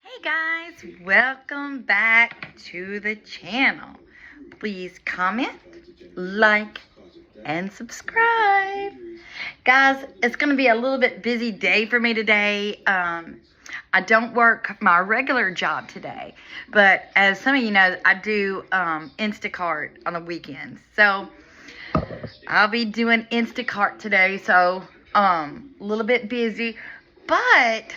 Hey guys, welcome back to the channel. Please comment, like, and subscribe. Guys, it's going to be a little bit busy day for me today. I don't work my regular job today, but as some of you know, I do Instacart on the weekends. So I'll be doing Instacart today, so a little bit busy, but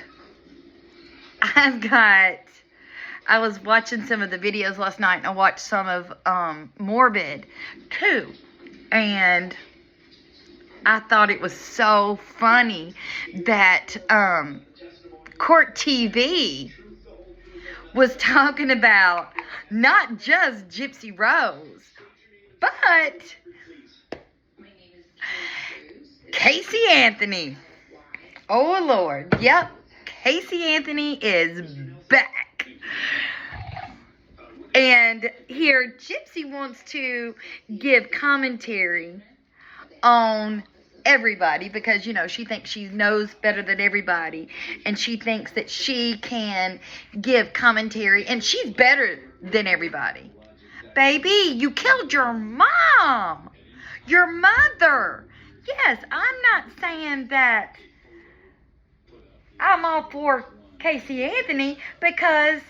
I was watching some of the videos last night, and I watched some of Morbid too, and I thought it was so funny that Court TV was talking about not just Gypsy Rose, but Casey Anthony. Oh Lord, yep, Casey Anthony is back. And here, Gypsy wants to give commentary on everybody because, you know, she thinks she knows better than everybody. And she thinks that she can give commentary and she's better than everybody. Baby, you killed your mom. Your mother. Yes, I'm not saying that I'm all for Casey Anthony because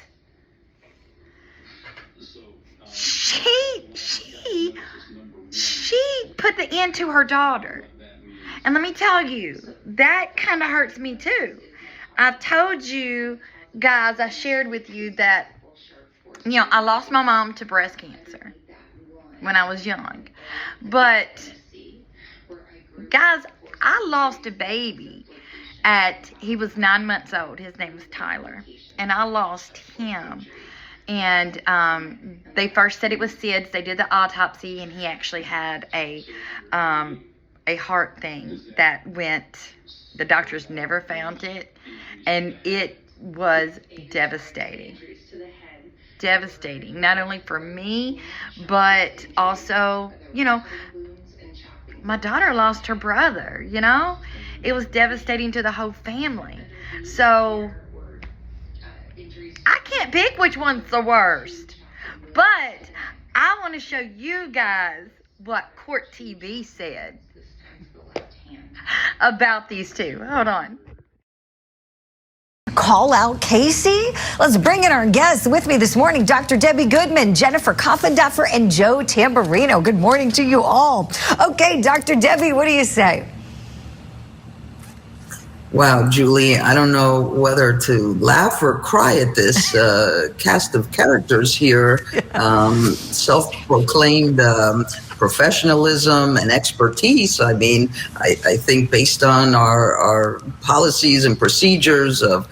she put the end to her daughter. And let me tell you, that kind of hurts me too. I've told you guys, I shared with you that, you know, I lost my mom to breast cancer when I was young. But, guys, I lost a baby he was 9 months old. His name was Tyler. And I lost him. And they first said it was SIDS. They did the autopsy, and he actually had a heart thing that went. The doctors never found it, and it was devastating. Devastating, not only for me, but also, you know, my daughter lost her brother. You know, it was devastating to the whole family. So I can't pick which one's the worst, but I want to show you guys what Court TV said about these two. Hold on. Call out Casey? Let's bring in our guests. With me this morning, Dr. Debbie Goodman, Jennifer Coffinduffer, and Joe Tamburino. Good morning to you all. Okay, Dr. Debbie, what do you say? Wow, Julie, I don't know whether to laugh or cry at this cast of characters here. Self-proclaimed professionalism and expertise. I mean, I think based on our policies and procedures of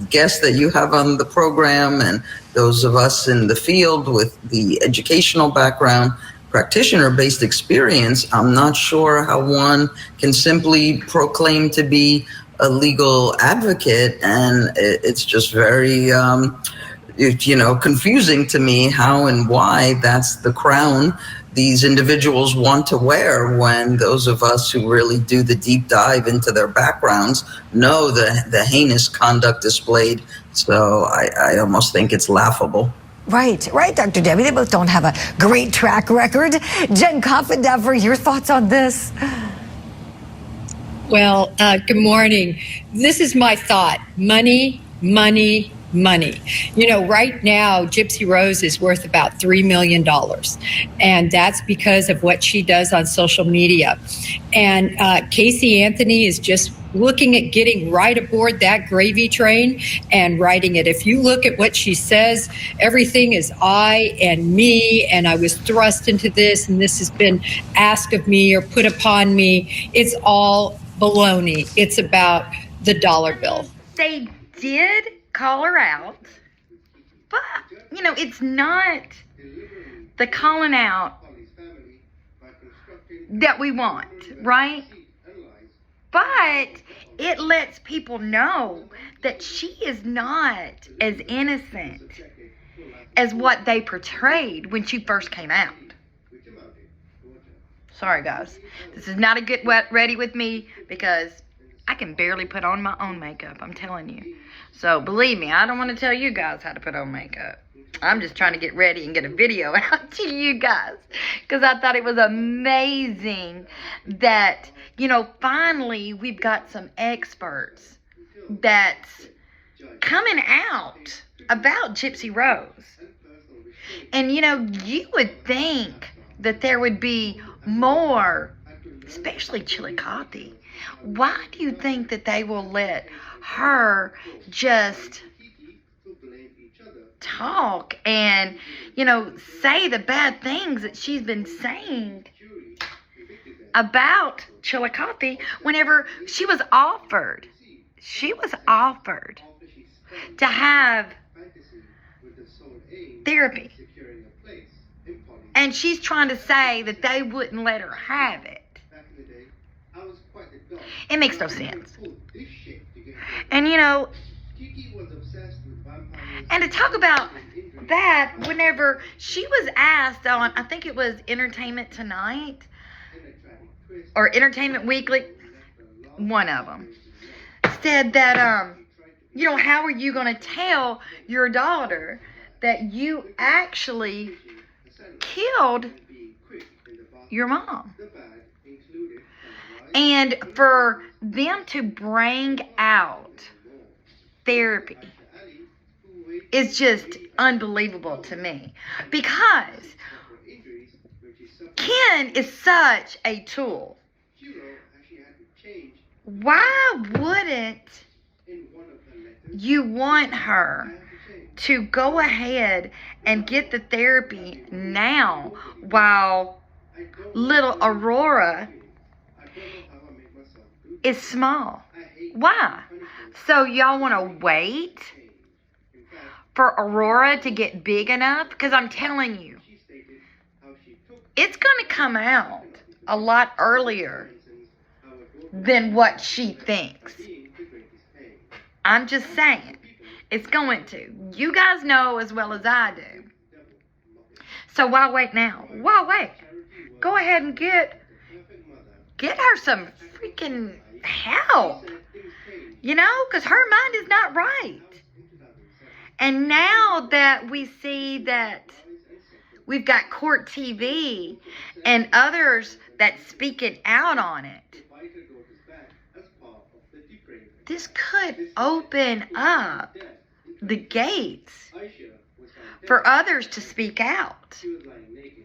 guests that you have on the program and those of us in the field with the educational background, practitioner-based experience, I'm not sure how one can simply proclaim to be a legal advocate, and it's just very, confusing to me how and why that's the crown these individuals want to wear when those of us who really do the deep dive into their backgrounds know the heinous conduct displayed. So I almost think it's laughable. Right, Dr. Debbie. They both don't have a great track record. Jen Coffinduffer, your thoughts on this? Well, good morning. This is my thought. Money, money, money. You know, right now, Gypsy Rose is worth about $3 million. And that's because of what she does on social media. And Casey Anthony is just looking at getting right aboard that gravy train and riding it. If you look at what she says, everything is I and me, and I was thrust into this, and this has been asked of me or put upon me. It's all baloney. It's about the dollar bill. They did call her out, but, you know, it's not the calling out that we want, right? But it lets people know that she is not as innocent as what they portrayed when she first came out. Sorry, guys. This is not a good ready with me because I can barely put on my own makeup, I'm telling you. So believe me, I don't want to tell you guys how to put on makeup. I'm just trying to get ready and get a video out to you guys, because I thought it was amazing that, finally we've got some experts that's coming out about Gypsy Rose. And, you would think that there would be more, especially Chillicothe. Why do you think that they will let her just talk and, say the bad things that she's been saying about Chillicothe whenever she was offered to have therapy? And she's trying to say that they wouldn't let her have it. It makes no sense. And, and to talk about that, whenever she was asked on, I think it was Entertainment Tonight or Entertainment Weekly, one of them, said that, how are you going to tell your daughter that you actually killed your mom? And for them to bring out therapy is just unbelievable to me, because Ken is such a tool. Why wouldn't you want her to go ahead and get the therapy now while little Aurora is small? Why? So y'all want to wait for Aurora to get big enough? Because I'm telling you, it's going to come out a lot earlier than what she thinks. I'm just saying, it's going to. You guys know as well as I do. So why wait now? Why wait? Go ahead and get her some freaking help. Because her mind is not right. And now that we see that we've got Court TV and others that's speaking out on it, this could open up the gates for others to speak out.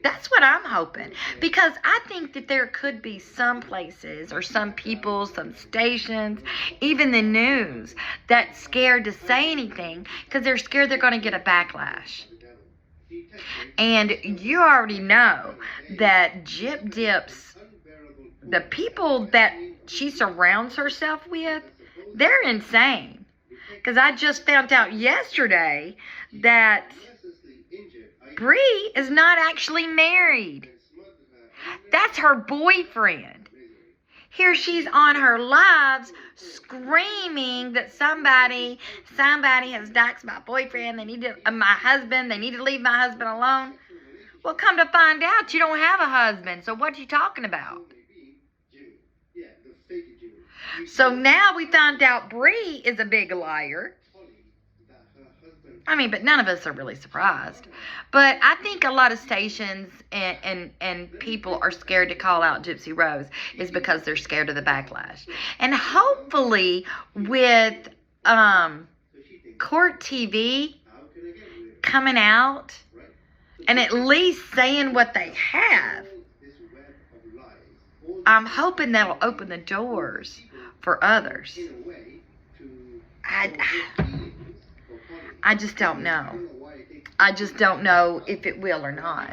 That's what I'm hoping. Because I think that there could be some places or some people, some stations, even the news, that's scared to say anything because they're scared they're going to get a backlash. And you already know that Gyp Dips, the people that she surrounds herself with, they're insane. Because I just found out yesterday that Bree is not actually married. That's her boyfriend. Here she's on her lives screaming that somebody has doxed my boyfriend. They need to, my husband. They need to leave my husband alone. Well, come to find out, you don't have a husband. So what are you talking about? So now we found out Bree is a big liar. But none of us are really surprised. But I think a lot of stations and people are scared to call out Gypsy Rose is because they're scared of the backlash. And hopefully with Court TV coming out and at least saying what they have, I'm hoping that'll open the doors for others. I just don't know. I just don't know if it will or not.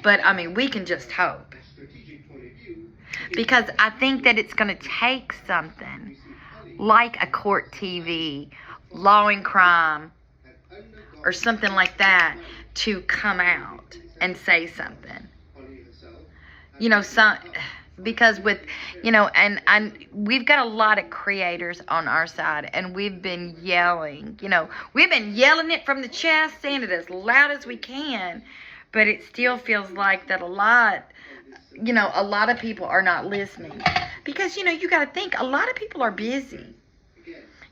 But, we can just hope. Because I think that it's going to take something like a Court TV, Law and Crime, or something like that to come out and say something. Because with, and we've got a lot of creators on our side, and we've been yelling, we've been yelling it from the chest, saying it as loud as we can, but it still feels like that a lot of people are not listening. Because, you got to think, a lot of people are busy.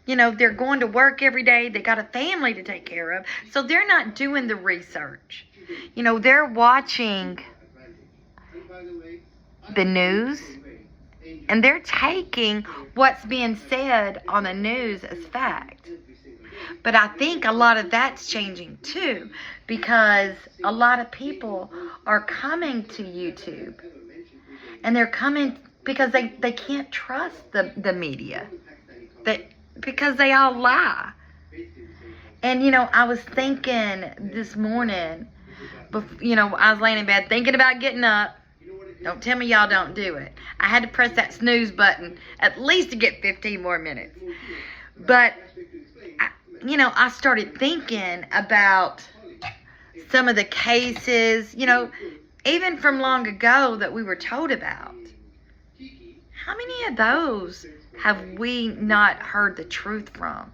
They're going to work every day. They got a family to take care of. So they're not doing the research. They're watching the news, and they're taking what's being said on the news as fact. But I think a lot of that's changing too, because a lot of people are coming to YouTube, and they're coming because they can't trust the media, because they all lie. And I was thinking this morning, I was laying in bed thinking about getting up. Don't tell me y'all don't do it. I had to press that snooze button at least to get 15 more minutes. But, I started thinking about some of the cases, even from long ago that we were told about. How many of those have we not heard the truth from?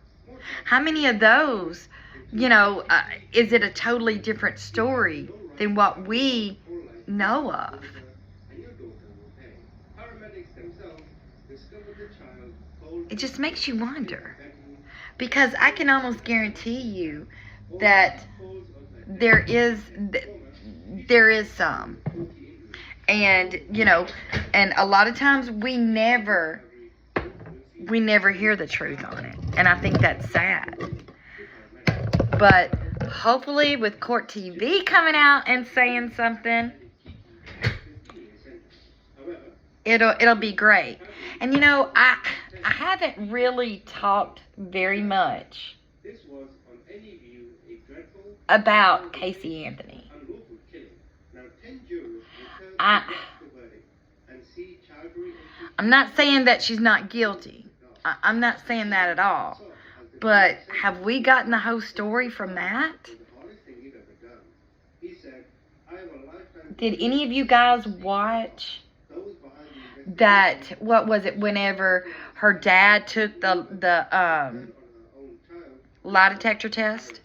How many of those, is it a totally different story than what we know of? It just makes you wonder. Because I can almost guarantee you that there is some. And, and a lot of times we never hear the truth on it. And I think that's sad. But hopefully with Court TV coming out and saying something, it'll be great. And I haven't really talked very much about Casey Anthony. I'm not saying that she's not guilty. I'm not saying that at all. But have we gotten the whole story from that? Did any of you guys watch that? What was it? Whenever her dad took the lie detector test,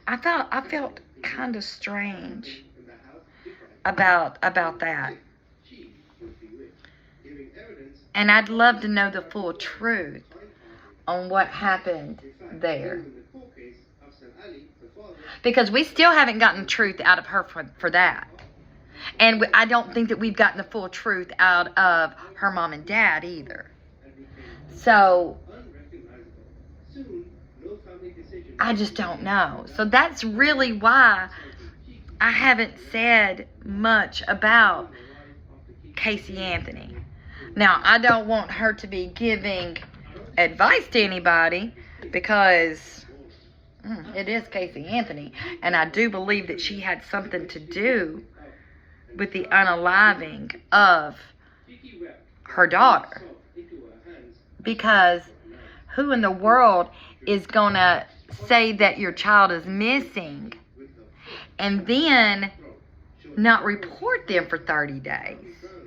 I felt kind of strange about that. And I'd love to know the full truth on what happened there. Because we still haven't gotten the truth out of her for that. And I don't think that we've gotten the full truth out of her mom and dad either. So, I just don't know. So that's really why I haven't said much about Casey Anthony. Now, I don't want her to be giving advice to anybody, because it is Casey Anthony. And I do believe that she had something to do with the unaliving of her daughter. Because who in the world is going to say that your child is missing and then not report them for 30 days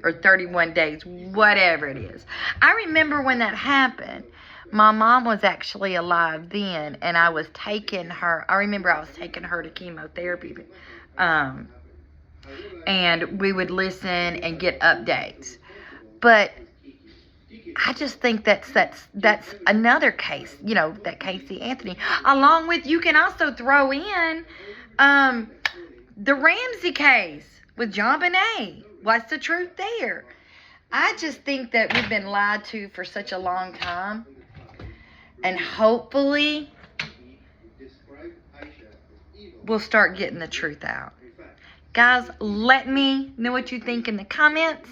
or 31 days, whatever it is? I remember when that happened. My mom was actually alive then, and I was taking her. I remember I was taking her to chemotherapy, and we would listen and get updates. But I just think that's another case, that Casey Anthony. Along with, you can also throw in the Ramsey case with John Bonet. What's the truth there? I just think that we've been lied to for such a long time. And hopefully we'll start getting the truth out. Guys, let me know what you think in the comments.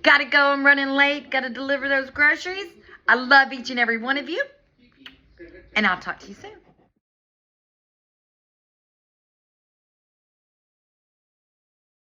Gotta go, I'm running late. Gotta deliver those groceries. I love each and every one of you. And I'll talk to you soon.